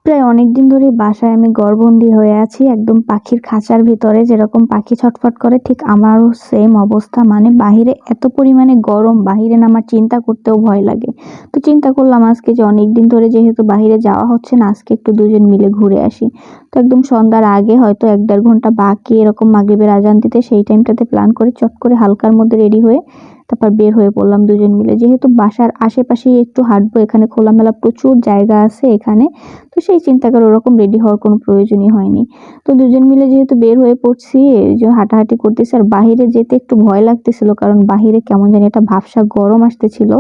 প্রায় অনেকদিন ধরেই বাসায় আমি ঘরবন্দি হয়ে আছি একদম পাখির খাঁচার ভিতরে। যেরকম পাখি ছটফট করে ঠিক আমারও সেম অবস্থা। মানে বাহিরে এত পরিমাণে গরম, বাহিরে নামার চিন্তা করতেও ভয় লাগে। তো চিন্তা করলাম আজকে যে অনেকদিন ধরে যেহেতু বাহিরে যাওয়া হচ্ছে না, আজকে একটু দুজন মিলে ঘুরে আসি। তো একদম সন্ধ্যার আগে হয়তো ১-১.৫ ঘন্টা বাকি এরকম মাগরিবের আজান দিতে, সেই টাইমটাতে প্ল্যান করে চট করে হালকার মধ্যে রেডি হয়ে তারপর বের হয়ে পড়লাম দুজন মিলে। যেহেতু বাসার আশেপাশেই একটু হাঁটবো, এখানে খোলামেলা প্রচুর জায়গা আছে এখানে। তো সেই চিন্তা করে ওরকম রেডি হওয়ার কোনো প্রয়োজনই হয়নি। তো দুজন মিলে যেহেতু বের হয়ে পড়ছি, এই যে হাঁটাহাঁটি করতেছি আর বাহিরে যেতে একটু ভয় লাগতেছিল, কারণ বাহিরে কেমন জানি একটা ভাবসা গরম আসতেছিল।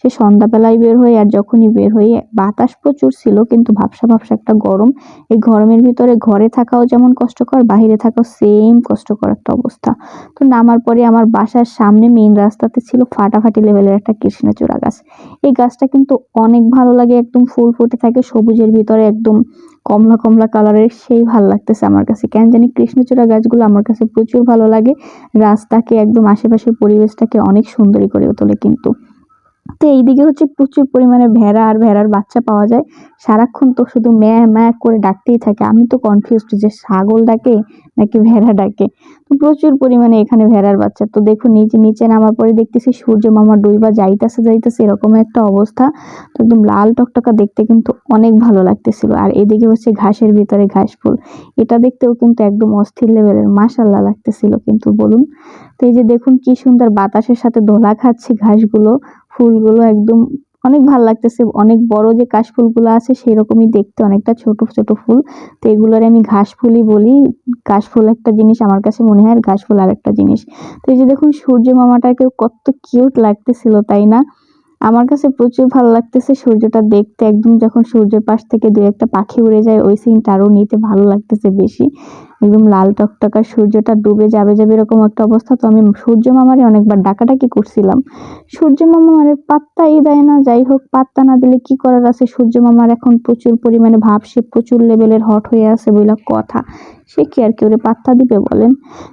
সে সন্ধ্যাবেলায় বের হই আর যখনই বের হই, বাতাস প্রচুর ছিল কিন্তু ভাবসা ভাবসা একটা গরম। এই গরমের ভিতরে ঘরে থাকাও যেমন কষ্টকর, বাহিরে থাকাও সেম কষ্টকর একটা অবস্থা। তো নামার পরে আমার বাসার সামনে মেইন রাস্তাতে ছিল ফাটাফাটি লেভেলের একটা কৃষ্ণচূড়া গাছ। এই গাছটা কিন্তু অনেক ভালো লাগে, একদম ফুল ফুটে থাকে সবুজের ভিতরে, একদম কমলা কমলা কালারের, সেই ভাল লাগতেছে আমার কাছে। কেন জানি কৃষ্ণচূড়া গাছগুলো আমার কাছে প্রচুর ভালো লাগে। রাস্তাকে একদম আশেপাশের পরিবেশটাকে অনেক সুন্দরী করে তোলে কিন্তু। তো এইদিকে হচ্ছে প্রচুর পরিমাণে ভেড়া আর ভেড়ার বাচ্চা পাওয়া যায়। সারাক্ষণ তো শুধু ম্যাঁ ম্যাঁ করে ডাকতেই থাকে। আমি তো কনফিউজড যে ছাগল ডাকে নাকি ভেড়া ডাকে। তো প্রচুর পরিমাণে এখানে ভেড়ার বাচ্চা। তো দেখুন নিচে নামার পরে দেখতেছি সূর্য মামা ডুইবা যাইতেছে এরকম একটা অবস্থা। তো একদম লাল টকটকা দেখতে কিন্তু অনেক ভালো লাগতেছিল। আর এদিকে হচ্ছে ঘাসের ভিতরে ঘাস ফুল। এটা দেখতেও কিন্তু একদম অস্থির লেভেলের মাশাআল্লাহ লাগতেছিল কিন্তু বলুন। তো এই যে দেখুন কি সুন্দর বাতাসের সাথে দোলা খাচ্ছে ঘাসগুলো, ফুলগুলো একদম অনেক ভাল লাগতেছে। অনেক বড় যে কাশফুলগুলো আছে সেরকমই দেখতে, অনেকটা ছোট ছোট ফুল। তো এগুলোর আমি ঘাস ফুলই বলি। কাশফুল একটা জিনিস আমার কাছে মনে হয়, আর ঘাস ফুল আরেকটা জিনিস। তো এই যে দেখুন সূর্য মামাটাকেও কত কিউট লাগতেছিল, তাই না? আমার কাছে প্রচুর ভালো লাগতেছে সূর্যটা দেখতে। একদম যখন সূর্যের পাশ থেকে দুই একটা পাখি উড়ে যায়, ওই সিনটা আরো নিতে ভালো লাগতেছে বেশি। একদম লাল টকটকা সূর্যটা ডুবে যাবে যাবে এরকম একটা অবস্থা। তো আমি সূর্য মামারে অনেকবার ডাকাডাকি করছিলাম, সূর্য মামা মানে পাত্তাই দেয় না। যাই হোক, পাত্তা না দিলে কি করার আছে, সূর্য মামার এখন প্রচুর পরিমাণে ভাব, সে প্রচুর লেভেলের হট হয়ে আছে বইলা কথা। সে কি আর কেউ পাত্তা দিবে বলেন?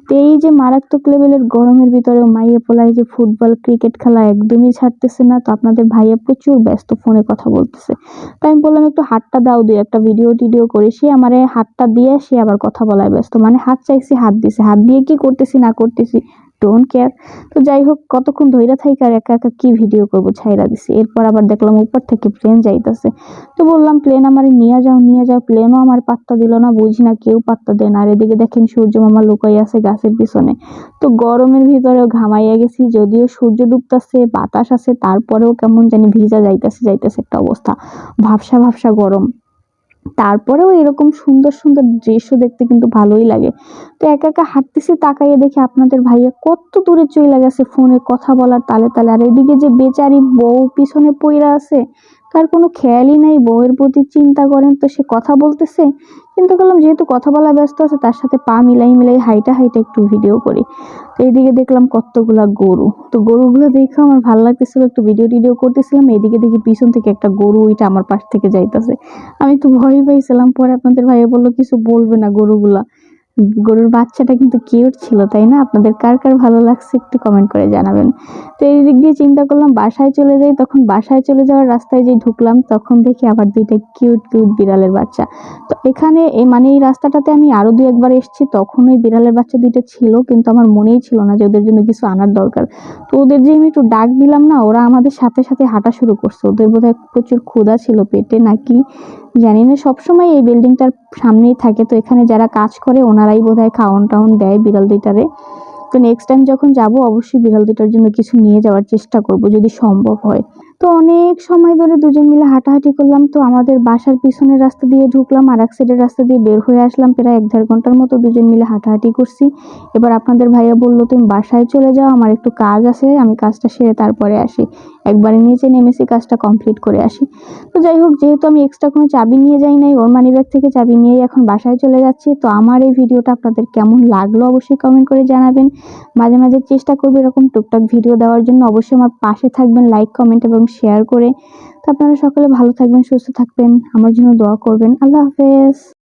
তো এই যে মারাত্মক লেভেলের গরমের ভিতরেও মাইয়া পোলায় যে ফুটবল ক্রিকেট খেলা একদমই ছাড়তেছে না। তো আপনাদের ভাইয়া প্রচুর ব্যস্ত, ফোনে কথা বলতেছে। তো আমি বললাম একটু হাতটা দাও, দুই একটা ভিডিও টিডিও করে। সে আমারে হাতটা দিয়ে সে আবার কথা বলায় ব্যস্ত। মানে হাত চাইছি, হাত দিছে, হাত দিয়ে কি করতেছি না করতেছি ডোন্ট কেয়ার। তো যাই হোক, কতক্ষণ ধইরা থাইকা আর একা একা কি ভিডিও করব, ছাইরা দিছি। এরপর আবার দেখলাম উপর থেকে প্লেন যাইতেছে। তো বললাম প্লেন আমারে নিয়ে যাও নিয়ে যাও, প্লেনও আমার পাত্তা দিল না, বুঝি না কেউ পাত্তা দেয় না। আর এদিকে দেখেন সূর্য মামা লুকাই আছে গাছের পিছনে। তো গরমের ভিতরেও ঘামাইয়া গেছি, যদিও সূর্য ডুবতেছে বাতাস আছে, তারপরেও কেমন জানি ভিজা যাইতেছে যাইতেছে একটা অবস্থা, ভাবসা ভাবসা গরম। তারপরেও এরকম সুন্দর সুন্দর দৃশ্য দেখতে কিন্তু ভালোই লাগে। তো একা একা হাঁটতেছি, তাকাইয়ে দেখি আপনাদের ভাইয়া কত দূরে চইলা গেছে ফোনে কথা বলার তালে তালে। আর এদিকে যে বেচারি বউ পিছনে পইরা আছে, তার কোনো খেয়ালই নাই, বউয়ের প্রতি চিন্তা করেন। তো সে কথা বলতেছে, কিন্তু করলাম যেহেতু কথা বলা ব্যস্ত আছে, তার সাথে পা মিলাই মিলাই হাইটা হাইটা একটু ভিডিও করি। তো এইদিকে দেখলাম কতগুলা গরু। তো গরুগুলো দেখে আমার ভালো লাগতেছিল, একটু ভিডিও টিডিও করতেছিলাম। এদিকে দেখি পিছন থেকে একটা গরু ওইটা আমার পাশ থেকে যাইতেছে। আমি তো ভয় পাইছিলাম। পরে আপনাদের ভাইয়া বললো কিছু বলবে না গরুগুলা। গরুর বাচ্চাটা কিন্তু কিউট ছিল, তাই না? আপনাদের কার কার ভালো লাগছে একটু কমেন্ট করে জানাবেন। তো এই দিক দিয়ে চিন্তা করলাম বাসায় চলে যাই। তখন বাসায় চলে যাওয়ার রাস্তায় যে ঢুকলাম, তখন দেখি আবার দুইটা কিউট কিউট বিড়ালের বাচ্চা। তো এখানে মানে এই রাস্তাটাতে আমি আরো দুই একবার এসেছি, তখন ওই বিড়ালের বাচ্চা দুইটা ছিল, কিন্তু আমার মনেই ছিল না যে ওদের জন্য কিছু আনার দরকার। তো ওদের যে আমি একটু ডাক দিলাম না, ওরা আমাদের সাথে সাথে হাঁটা শুরু করছে। ওদের বোধহয় প্রচুর ক্ষুধা ছিল পেটে নাকি জানি না। সবসময় এই বিল্ডিংটার সামনেই থাকে, তো এখানে যারা কাজ করে ওনারাই বোধহয় খাওয়ান টাউন দেয় বিড়াল দুইটারে। তো নেক্সট টাইম যখন যাব অবশ্যই বিড়াল দুইটার জন্য কিছু নিয়ে যাওয়ার চেষ্টা করব যদি সম্ভব হয়। তো অনেক সময় ধরে দুজন মিলে হাঁটাহাঁটি করলাম। তো আমাদের বাসার পিছনের রাস্তা দিয়ে ঢুকলাম, আর এক সাইডের রাস্তা দিয়ে বের হয়ে আসলাম। প্রায় ১-১.৫ ঘন্টার মতো দুজন মিলে হাঁটাহাঁটি করছি। এবার আপনাদের ভাইয়া বললো তুমি বাসায় চলে যাও, আমার একটু কাজ আছে, আমি কাজটা সেরে তারপরে আসি। একবারে নিচে নেমেছি, কাজটা কমপ্লিট করে আসি। তো যাই হোক, যেহেতু আমি এক্সট্রা কোনো চাবি নিয়ে যাই নাই, ওর মানিব্যাগ থেকে চাবি নিয়েই এখন বাসায় চলে যাচ্ছি। তো আমার এই ভিডিওটা আপনাদের কেমন লাগলো অবশ্যই কমেন্ট করে জানাবেন। মাঝে মাঝে চেষ্টা করবো এরকম টুকটাক ভিডিও দেওয়ার জন্য। অবশ্যই আমার পাশে থাকবেন, লাইক কমেন্ট এবং শেয়ার করে। তো আপনারা সকলে ভালো থাকবেন, সুস্থ থাকবেন, আমার জন্য দোয়া করবেন। আল্লাহ হাফেজ।